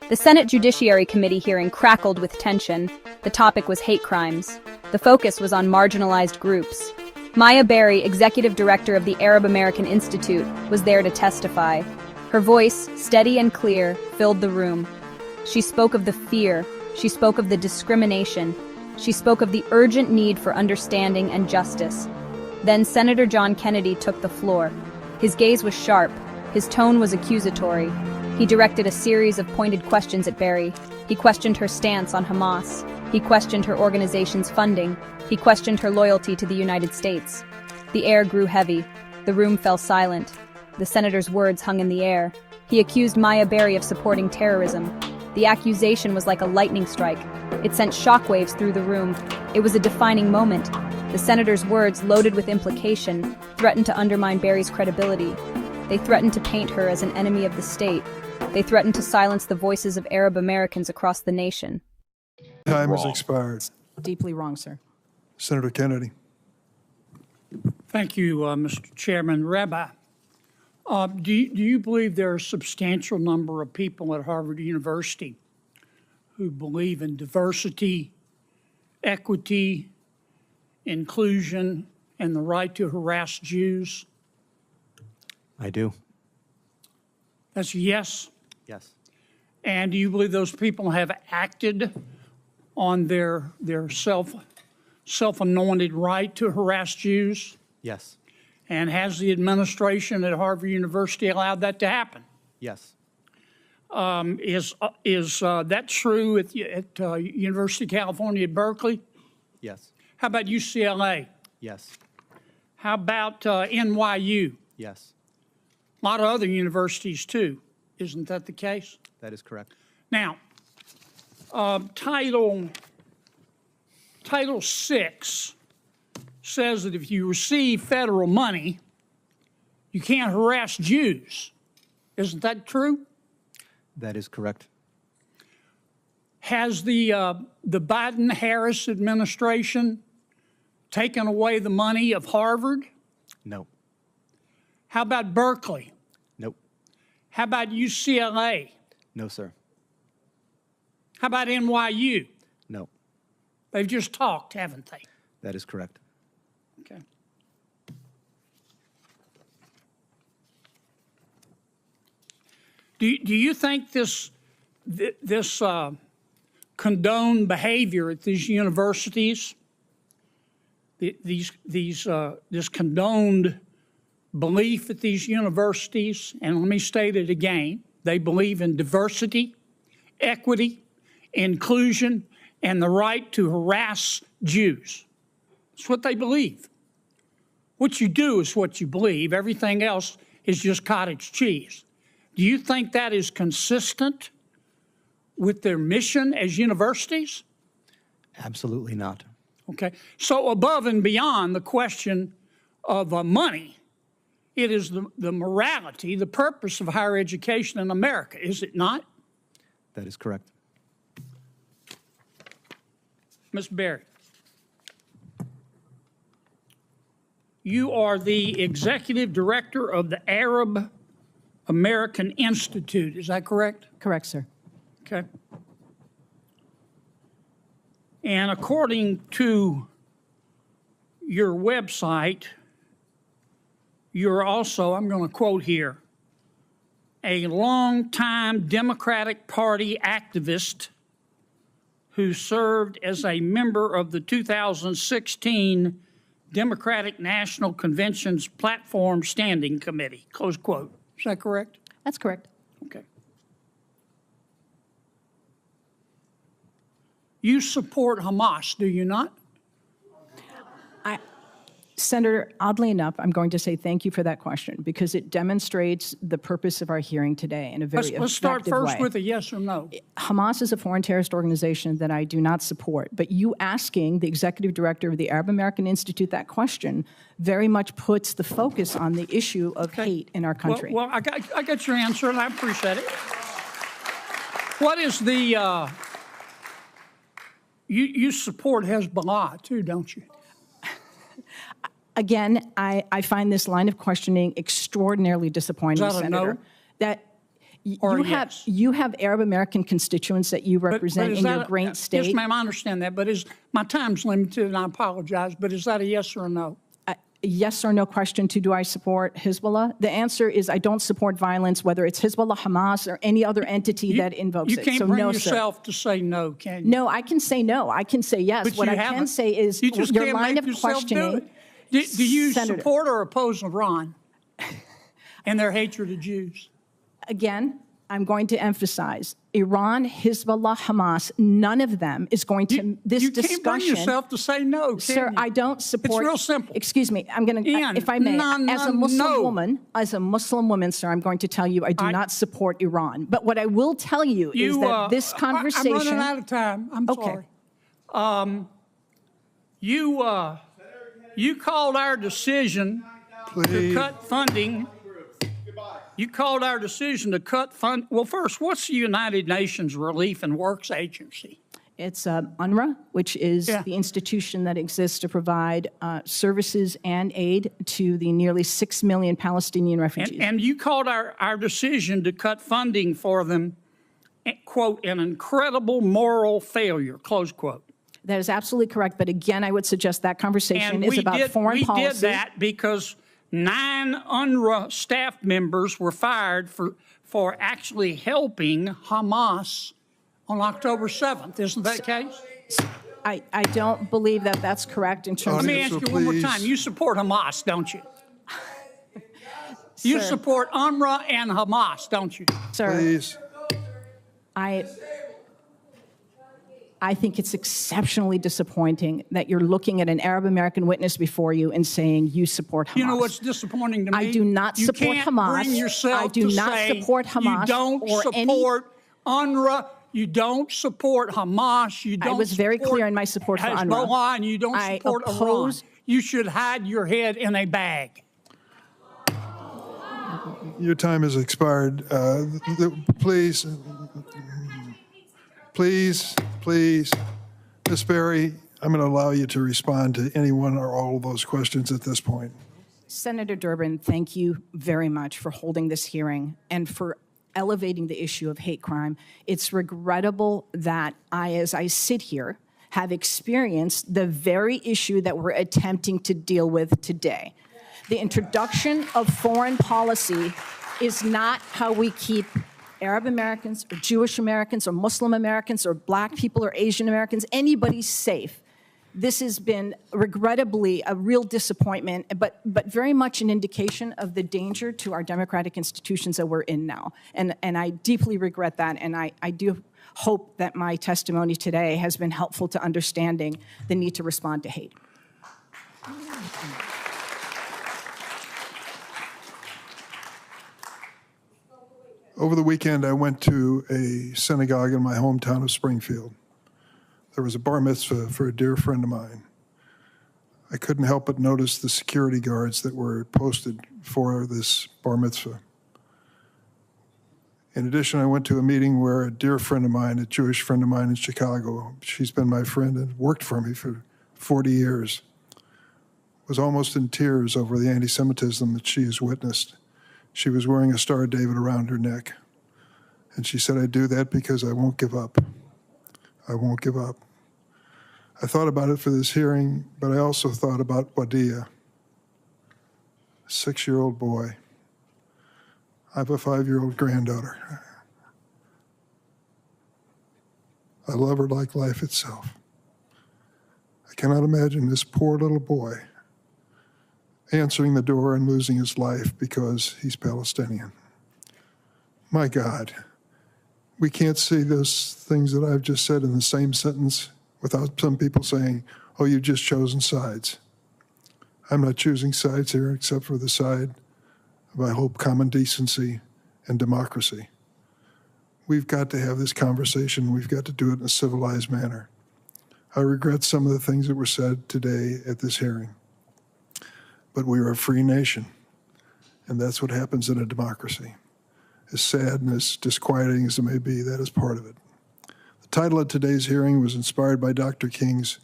The Senate Judiciary Committee hearing crackled with tension. The topic was hate crimes. The focus was on marginalized groups. Maya Berry, executive director of the Arab American Institute, was there to testify. Her voice, steady and clear, filled the room. She spoke of the fear. She spoke of the discrimination. She spoke of the urgent need for understanding and justice. Then Senator John Kennedy took the floor. His gaze was sharp. His tone was accusatory. He directed a series of pointed questions at Berry. He questioned her stance on Hamas. He questioned her organization's funding. He questioned her loyalty to the United States. The air grew heavy. The room fell silent. The senator's words hung in the air. He accused Maya Berry of supporting terrorism. The accusation was like a lightning strike. It sent shockwaves through the room. It was a defining moment. The senator's words, loaded with implication, threatened to undermine Berry's credibility. They threatened to paint her as an enemy of the state. They threatened to silence the voices of Arab Americans across the nation. Time has expired. Deeply wrong, sir. Senator Kennedy. Thank you, Mr. Chairman. Rabbi, do you believe there are a substantial number of people at Harvard University who believe in diversity, equity, inclusion, and the right to harass Jews? I do. That's a yes? Yes. And do you believe those people have acted on their self-anointed right to harass Jews? Yes. And has the administration at Harvard University allowed that to happen? Yes. Is that true at University of California at Berkeley? Yes. How about UCLA? Yes. How about NYU? Yes. A lot of other universities too. Isn't that the case? That is correct. Now, Title VI says that if you receive federal money, you can't harass Jews. Isn't that true? That is correct. Has the Biden-Harris administration taken away the money of Harvard? No. How about Berkeley? Nope. How about UCLA? No, sir. How about NYU? No. They've just talked, haven't they? That is correct. Okay. Do you think this condoned behavior at these universities, this condoned belief at these universities, and let me state it again, they believe in diversity, equity, inclusion, and the right to harass Jews? It's what they believe. What you do is what you believe. Everything else is just cottage cheese. Do you think that is consistent with their mission as universities? Absolutely not. Okay. So above and beyond the question of money, it is the morality, the purpose of higher education in America, is it not? That is correct. Ms. Berry, you are the executive director of the Arab American Institute. Is that correct? Correct, sir. Okay. And according to your website, you're also, I'm going to quote here, a longtime Democratic Party activist who served as a member of the 2016 Democratic National Convention's Platform Standing Committee, close quote. Is that correct? That's correct. Okay. You support Hamas, do you not? Senator, oddly enough, I'm going to say thank you for that question because it demonstrates the purpose of our hearing today in a very effective way. Let's start first with a yes or no. Hamas is a foreign terrorist organization that I do not support, but you asking the executive director of the Arab American Institute that question very much puts the focus on the issue of hate in our country. Well, I got your answer, and I appreciate it. What is the you support Hezbollah too, don't you? Again, I find this line of questioning extraordinarily disappointing, Is that a Senator. no? That or You have Arab American constituents that you represent in your great state. Yes, ma'am, I understand that, but my time's limited, and I apologize, but is that a yes or a no? Yes or no question to do I support Hezbollah? The answer is I don't support violence, whether it's Hezbollah, Hamas, or any other entity that invokes it. You can't So bring no, yourself to say no, can you? No, I can say no. I can say yes. But What you I haven't. can say is You just your can't line make of yourself do questioning. it. Do you Senator. support or oppose Iran and their hatred of Jews? Again, I'm going to emphasize Iran, Hezbollah, Hamas, none of them is going to, this you discussion. You can't bring yourself to say no, can Sir, you? I don't support. It's real simple. Excuse me. I'm going to, Ian, if I may, as a Muslim woman, sir, I'm going to tell you I do not support Iran. But what I will tell you is that this conversation. I'm running out of time. I'm Okay. sorry. You called our decision to Please. cut funding. You called our decision to cut fund. Well, first, what's the United Nations Relief and Works Agency? It's UNRWA, which is the institution that exists to provide services and aid to the nearly 6 million Palestinian refugees. And you called our decision to cut funding for them, quote, an incredible moral failure, close quote. That is absolutely correct. But again, I would suggest that conversation is about foreign policy. We did that because 9 UNRWA staff members were fired for actually helping Hamas on October 7th. Isn't that the case? I don't believe that that's correct in terms Let of... me ask you one more please. time. You support Hamas, don't you? You Sir. support UNRWA and Hamas, don't you? Sir, Please. I think it's exceptionally disappointing that you're looking at an Arab American witness before you and saying you support Hamas. You know what's disappointing to me? I do not support You can't Hamas. bring yourself I do to not say support Hamas You don't or support UNRWA. You don't support Hamas. You don't. I was very clear in my support for UNRWA. Hezbollah, and you don't I support oppose- Iran. You should hide your head in a bag. Your time has expired. Please, Ms. Berry, I'm going to allow you to respond to any one or all of those questions at this point. Senator Durbin, thank you very much for holding this hearing and for elevating the issue of hate crime. It's regrettable that as I sit here, have experienced the very issue that we're attempting to deal with today. The introduction of foreign policy is not how we keep Arab Americans or Jewish Americans or Muslim Americans or Black people or Asian Americans, anybody safe. This has been regrettably a real disappointment, but very much an indication of the danger to our democratic institutions that we're in now. And I deeply regret that, and I do hope that my testimony today has been helpful to understanding the need to respond to hate. Over the weekend, I went to a synagogue in my hometown of Springfield. There was a bar mitzvah for a dear friend of mine. I couldn't help but notice the security guards that were posted for this bar mitzvah. In addition, I went to a meeting where a dear friend of mine, a Jewish friend of mine in Chicago, she's been my friend and worked for me for 40 years, was almost in tears over the anti-Semitism that she has witnessed. She was wearing a Star of David around her neck. And she said, I do that because I won't give up. I won't give up. I thought about it for this hearing, but I also thought about Wadia, a 6-year-old boy. I have a 5-year-old granddaughter. I love her like life itself. I cannot imagine this poor little boy answering the door and losing his life because he's Palestinian. My God, we can't say those things that I've just said in the same sentence without some people saying, oh, you've just chosen sides. I'm not choosing sides here except for the side of, I hope, common decency and democracy. We've got to have this conversation. We've got to do it in a civilized manner. I regret some of the things that were said today at this hearing. But we are a free nation, and that's what happens in a democracy. As sad and as disquieting as it may be, that is part of it. The title of today's hearing was inspired by Dr. King's.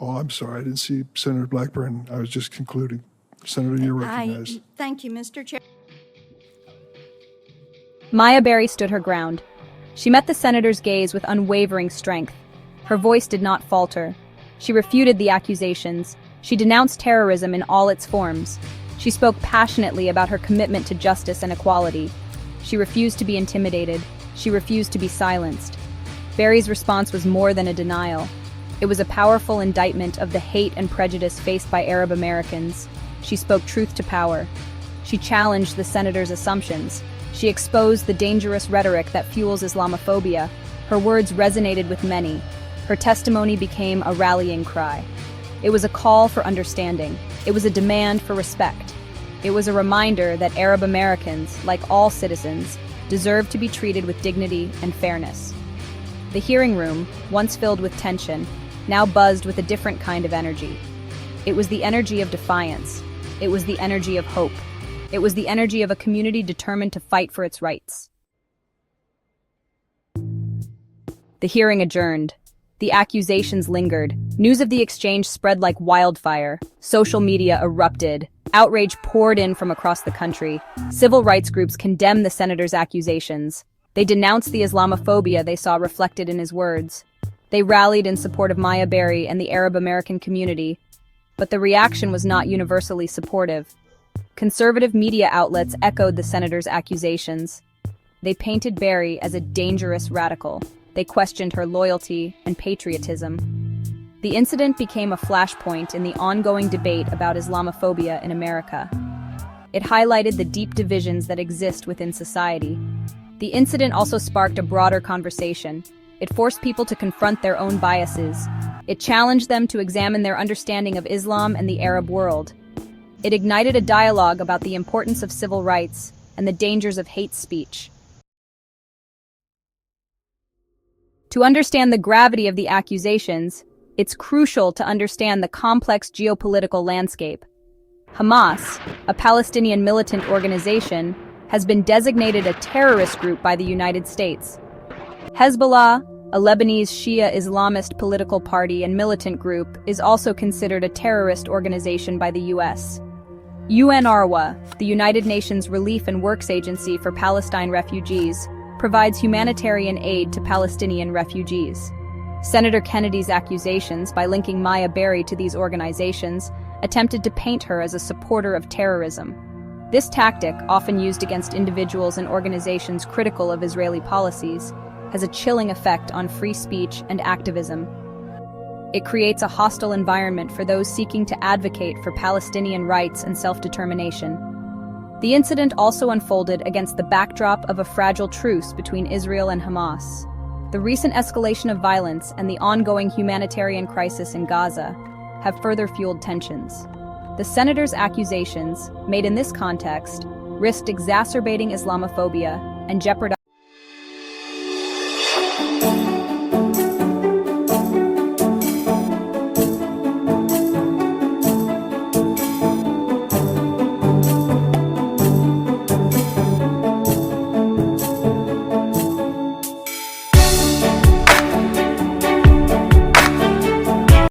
Oh, I'm sorry, I didn't see Senator Blackburn. I was just concluding. Senator, you're recognized. Thank you, Mr. Chair. Maya Berry stood her ground. She met the senator's gaze with unwavering strength. Her voice did not falter. She refuted the accusations. She denounced terrorism in all its forms. She spoke passionately about her commitment to justice and equality. She refused to be intimidated. She refused to be silenced. Berry's response was more than a denial. It was a powerful indictment of the hate and prejudice faced by Arab Americans. She spoke truth to power. She challenged the senator's assumptions. She exposed the dangerous rhetoric that fuels Islamophobia. Her words resonated with many. Her testimony became a rallying cry. It was a call for understanding. It was a demand for respect. It was a reminder that Arab Americans, like all citizens, deserve to be treated with dignity and fairness. The hearing room, once filled with tension, now buzzed with a different kind of energy. It was the energy of defiance. It was the energy of hope. It was the energy of a community determined to fight for its rights. The hearing adjourned. The accusations lingered. News of the exchange spread like wildfire. Social media erupted. Outrage poured in from across the country. Civil rights groups condemned the senator's accusations. They denounced the Islamophobia they saw reflected in his words. They rallied in support of Maya Berry and the Arab American community. But the reaction was not universally supportive. Conservative media outlets echoed the senator's accusations. They painted Berry as a dangerous radical. They questioned her loyalty and patriotism. The incident became a flashpoint in the ongoing debate about Islamophobia in America. It highlighted the deep divisions that exist within society. The incident also sparked a broader conversation. It forced people to confront their own biases. It challenged them to examine their understanding of Islam and the Arab world. It ignited a dialogue about the importance of civil rights and the dangers of hate speech. To understand the gravity of the accusations, it's crucial to understand the complex geopolitical landscape. Hamas, a Palestinian militant organization, has been designated a terrorist group by the United States. Hezbollah, a Lebanese Shia Islamist political party and militant group, is also considered a terrorist organization by the U.S. UNRWA, the United Nations Relief and Works Agency for Palestine Refugees, provides humanitarian aid to Palestinian refugees. Senator Kennedy's accusations, by linking Maya Berry to these organizations, attempted to paint her as a supporter of terrorism. This tactic, often used against individuals and organizations critical of Israeli policies, has a chilling effect on free speech and activism. It creates a hostile environment for those seeking to advocate for Palestinian rights and self-determination. The incident also unfolded against the backdrop of a fragile truce between Israel and Hamas. The recent escalation of violence and the ongoing humanitarian crisis in Gaza have further fueled tensions. The senator's accusations, made in this context, risked exacerbating Islamophobia and jeopardizing